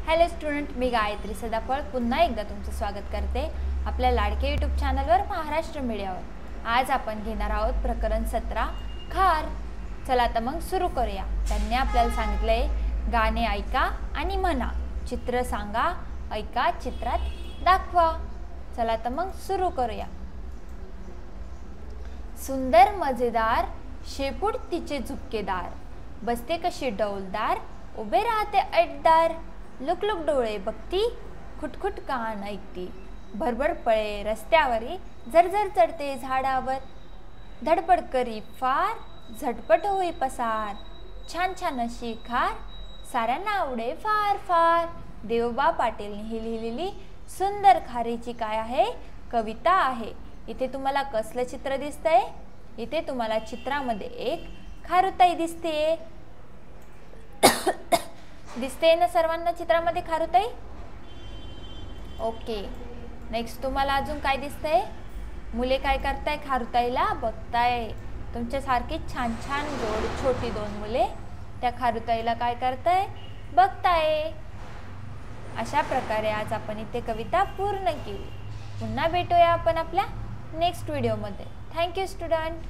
Hello student, मी गायत्री सदाफळ पुन्हा एकदा तुमचं स्वागत करते आपल्या लाडके यूट्यूब चॅनलवर महाराष्ट्र मीडियावर। आज आपण घेणार आहोत प्रकरण 17 खार। चला तर मग सुरू करूया। त्यांनी आपल्याला सांगितलंय गाणे ऐका आणि म्हणा, चित्र सांगा, ऐका, चित्रात दाखवा। चला तर मग सुरू करूया। सुंदर मजेदार शेपूट तिचे झुपकेदार, बसते कशी डौलदार, उभे राहते ऐटदार, लुकलुक डोळे बघती, खुटखुट कान ऐकती, भरभर पळे रस्त्यावरी, झरझर चढते झाडावर, धडपड करी फार, झटपट होई पसार, छान छान अशी खार, साऱ्यांना आवडे फार फार। देवबा पाटीलने लिहिलेली सुंदर खारीची काय आहे, कविता आहे। इथे तुम्हाला कसलं चित्र दिसतंय? इथे तुम्हाला चित्रामध्ये एक खारुताई दिसते। दिसते ना सर्वांना चित्रामध्ये खारुताई? ओके, नेक्स्ट तुम्हाला अजून काय दिसतंय? मुले काय करताय? खारुताईला बघताय। तुमच्यासारखी छान छान गोड छोटी दोन मुले त्या खारुताईला काय करताय? बघताय। अशा प्रकारे आज आपण इथे कविता पूर्ण केली। पुन्हा भेटूया आपण आपल्या नेक्स्ट व्हिडिओमध्ये। Thank you student.